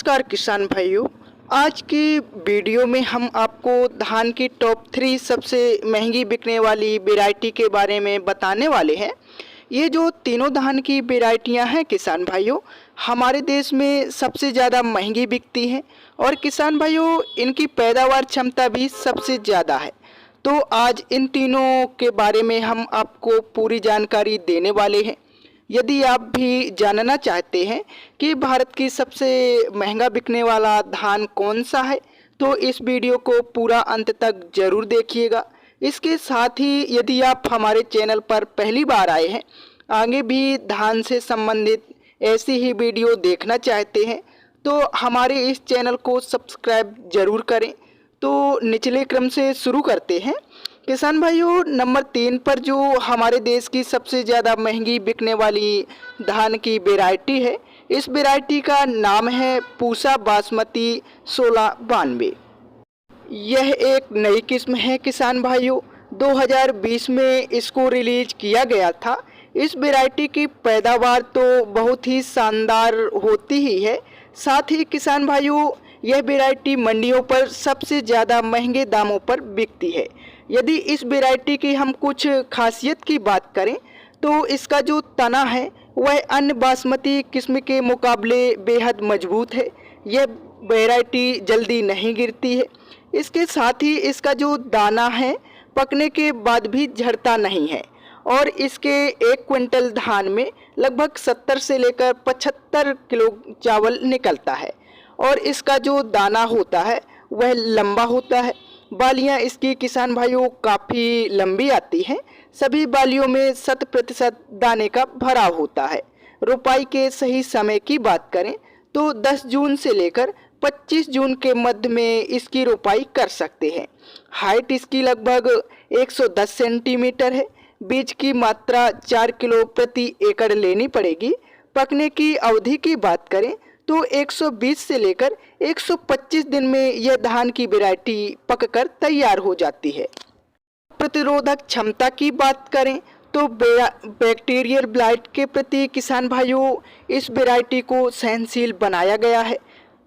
नमस्कार किसान भाइयों। आज की वीडियो में हम आपको धान की टॉप 3 सबसे महंगी बिकने वाली वैरायटी के बारे में बताने वाले हैं। ये जो तीनों धान की वैरायटियां हैं किसान भाइयों, हमारे देश में सबसे ज़्यादा महंगी बिकती हैं और किसान भाइयों इनकी पैदावार क्षमता भी सबसे ज़्यादा है। तो आज इन तीनों के बारे में हम आपको पूरी जानकारी देने वाले हैं। यदि आप भी जानना चाहते हैं कि भारत की सबसे महंगा बिकने वाला धान कौन सा है, तो इस वीडियो को पूरा अंत तक ज़रूर देखिएगा। इसके साथ ही यदि आप हमारे चैनल पर पहली बार आए हैं, आगे भी धान से संबंधित ऐसी ही वीडियो देखना चाहते हैं, तो हमारे इस चैनल को सब्सक्राइब ज़रूर करें। तो निचले क्रम से शुरू करते हैं। किसान भाइयों, नंबर 3 पर जो हमारे देश की सबसे ज़्यादा महंगी बिकने वाली धान की वैरायटी है, इस वैरायटी का नाम है पूसा बासमती 1692। यह एक नई किस्म है किसान भाइयों, 2020 में इसको रिलीज किया गया था। इस वैरायटी की पैदावार तो बहुत ही शानदार होती ही है, साथ ही किसान भाइयों यह वैरायटी मंडियों पर सबसे ज़्यादा महंगे दामों पर बिकती है। यदि इस वैरायटी की हम कुछ खासियत की बात करें तो इसका जो तना है वह अन्य बासमती किस्म के मुकाबले बेहद मजबूत है। यह वैरायटी जल्दी नहीं गिरती है। इसके साथ ही इसका जो दाना है पकने के बाद भी झड़ता नहीं है और इसके 1 क्विंटल धान में लगभग 70 से लेकर 75 किलो चावल निकलता है और इसका जो दाना होता है वह लंबा होता है। बालियां इसकी किसान भाइयों काफ़ी लंबी आती हैं। सभी बालियों में 100% दाने का भराव होता है। रोपाई के सही समय की बात करें तो 10 जून से लेकर 25 जून के मध्य में इसकी रोपाई कर सकते हैं। हाइट इसकी लगभग 110 सेंटीमीटर है। बीज की मात्रा 4 किलो प्रति एकड़ लेनी पड़ेगी। पकने की अवधि की बात करें तो 120 से लेकर 125 दिन में यह धान की वैरायटी पककर तैयार हो जाती है। प्रतिरोधक क्षमता की बात करें तो बैक्टीरियल ब्लाइट के प्रति किसान भाइयों इस वैरायटी को सहनशील बनाया गया है।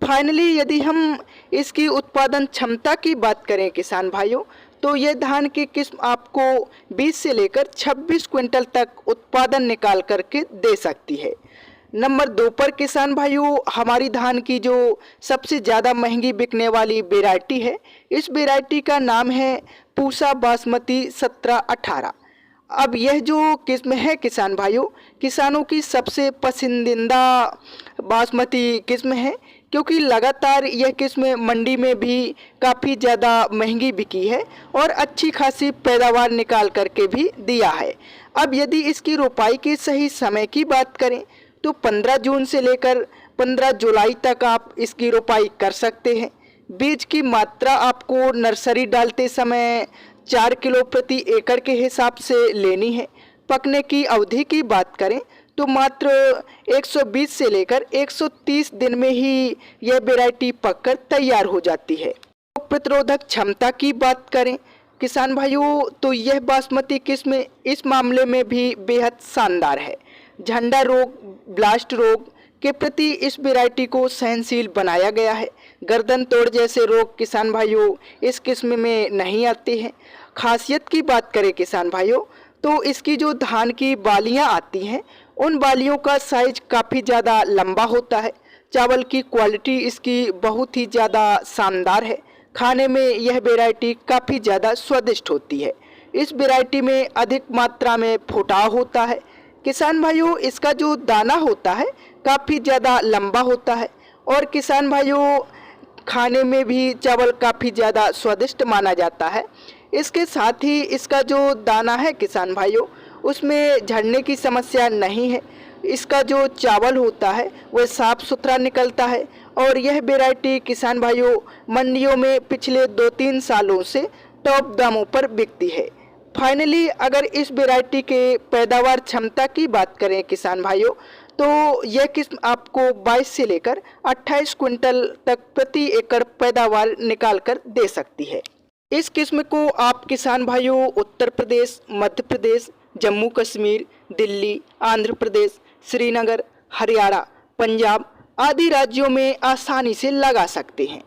फाइनली यदि हम इसकी उत्पादन क्षमता की बात करें किसान भाइयों, तो यह धान की किस्म आपको 20 से लेकर 26 क्विंटल तक उत्पादन निकाल करके दे सकती है। नंबर 2 पर किसान भाइयों हमारी धान की जो सबसे ज़्यादा महंगी बिकने वाली वैरायटी है, इस वैरायटी का नाम है पूसा बासमती 1718। अब यह जो किस्म है किसान भाइयों, किसानों की सबसे पसंदीदा बासमती किस्म है, क्योंकि लगातार यह किस्म मंडी में भी काफ़ी ज़्यादा महंगी बिकी है और अच्छी खासी पैदावार निकाल करके भी दिया है। अब यदि इसकी रोपाई के सही समय की बात करें तो 15 जून से लेकर 15 जुलाई तक आप इसकी रोपाई कर सकते हैं। बीज की मात्रा आपको नर्सरी डालते समय 4 किलो प्रति एकड़ के हिसाब से लेनी है। पकने की अवधि की बात करें तो मात्र 120 से लेकर 130 दिन में ही यह वैरायटी पककर तैयार हो जाती है। प्रतिरोधक क्षमता की बात करें किसान भाइयों तो यह बासमती किस्म इस मामले में भी बेहद शानदार है। झंडा रोग, ब्लास्ट रोग के प्रति इस वैरायटी को सहनशील बनाया गया है। गर्दन तोड़ जैसे रोग किसान भाइयों इस किस्म में नहीं आते हैं। खासियत की बात करें किसान भाइयों तो इसकी जो धान की बालियां आती हैं, उन बालियों का साइज काफ़ी ज़्यादा लंबा होता है। चावल की क्वालिटी इसकी बहुत ही ज़्यादा शानदार है। खाने में यह वैरायटी काफ़ी ज़्यादा स्वादिष्ट होती है। इस वैरायटी में अधिक मात्रा में फुटाव होता है। किसान भाइयों इसका जो दाना होता है काफ़ी ज़्यादा लंबा होता है और किसान भाइयों खाने में भी चावल काफ़ी ज़्यादा स्वादिष्ट माना जाता है। इसके साथ ही इसका जो दाना है किसान भाइयों उसमें झड़ने की समस्या नहीं है। इसका जो चावल होता है वह साफ़ सुथरा निकलता है और यह वैरायटी किसान भाइयों मंडियों में पिछले 2-3 सालों से टॉप दामों पर बिकती है। फाइनली अगर इस वैरायटी के पैदावार क्षमता की बात करें किसान भाइयों तो यह किस्म आपको 22 से लेकर 28 क्विंटल तक प्रति एकड़ पैदावार निकाल कर दे सकती है। इस किस्म को आप किसान भाइयों उत्तर प्रदेश, मध्य प्रदेश, जम्मू कश्मीर, दिल्ली, आंध्र प्रदेश, श्रीनगर, हरियाणा, पंजाब, आदि राज्यों में आसानी से लगा सकते हैं।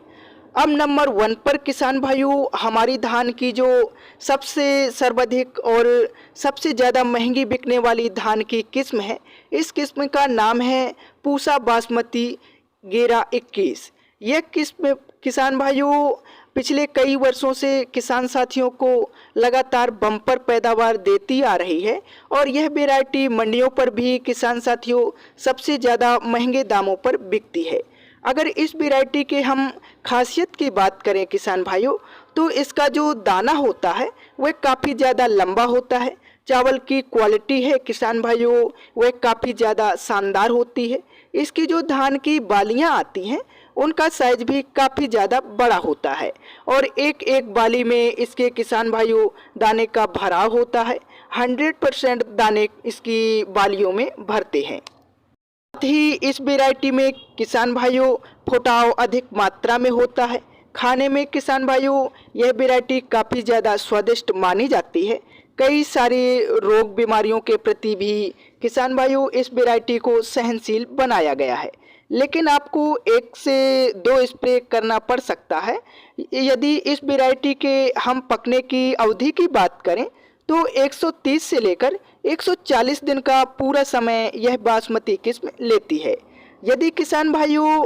अब नंबर 1 पर किसान भाइयों हमारी धान की जो सबसे सर्वाधिक और सबसे ज़्यादा महंगी बिकने वाली धान की किस्म है, इस किस्म का नाम है पूसा बासमती 1121। यह किस्म किसान भाइयों पिछले कई वर्षों से किसान साथियों को लगातार बम्पर पैदावार देती आ रही है और यह वैरायटी मंडियों पर भी किसान साथियों सबसे ज़्यादा महंगे दामों पर बिकती है। अगर इस वैरायटी के हम खासियत की बात करें किसान भाइयों, तो इसका जो दाना होता है वह काफ़ी ज़्यादा लंबा होता है। चावल की क्वालिटी है किसान भाइयों वह काफ़ी ज़्यादा शानदार होती है। इसकी जो धान की बालियां आती हैं उनका साइज भी काफ़ी ज़्यादा बड़ा होता है और एक एक बाली में इसके किसान भाइयों दाने का भराव होता है। 100% दाने इसकी बालियों में भरते हैं। साथ ही इस वैरायटी में किसान भाइयों फुटाव अधिक मात्रा में होता है। खाने में किसान भाइयों यह वैरायटी काफ़ी ज़्यादा स्वादिष्ट मानी जाती है। कई सारे रोग बीमारियों के प्रति भी किसान भाइयों इस वैरायटी को सहनशील बनाया गया है। लेकिन आपको 1 से 2 स्प्रे करना पड़ सकता है। यदि इस वैरायटी के हम पकने की अवधि की बात करें तो 130 से लेकर 140 दिन का पूरा समय यह बासमती किस्म लेती है। यदि किसान भाइयों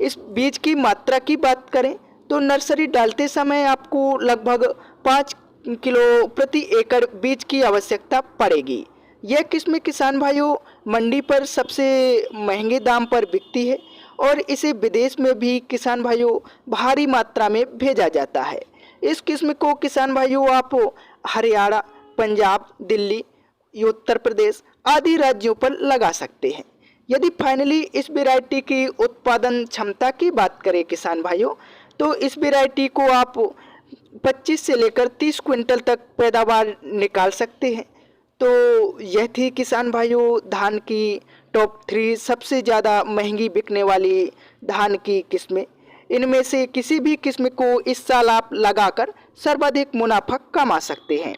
इस बीज की मात्रा की बात करें तो नर्सरी डालते समय आपको लगभग 5 किलो प्रति एकड़ बीज की आवश्यकता पड़ेगी। यह किस्म किसान भाइयों मंडी पर सबसे महंगे दाम पर बिकती है और इसे विदेश में भी किसान भाइयों भारी मात्रा में भेजा जाता है। इस किस्म को किसान भाइयों आप हरियाणा, पंजाब, दिल्ली, उत्तर प्रदेश आदि राज्यों पर लगा सकते हैं। यदि फाइनली इस वैरायटी की उत्पादन क्षमता की बात करें किसान भाइयों, तो इस वैरायटी को आप 25 से लेकर 30 क्विंटल तक पैदावार निकाल सकते हैं। तो यह थी किसान भाइयों धान की टॉप 3 सबसे ज़्यादा महंगी बिकने वाली धान की किस्में। इनमें से किसी भी किस्म को इस साल आप लगाकर सर्वाधिक मुनाफा कमा सकते हैं।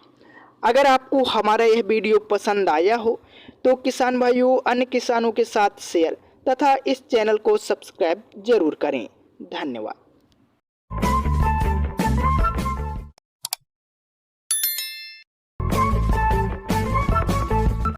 अगर आपको हमारा यह वीडियो पसंद आया हो तो किसान भाइयों अन्य किसानों के साथ शेयर तथा इस चैनल को सब्सक्राइब जरूर करें। धन्यवाद।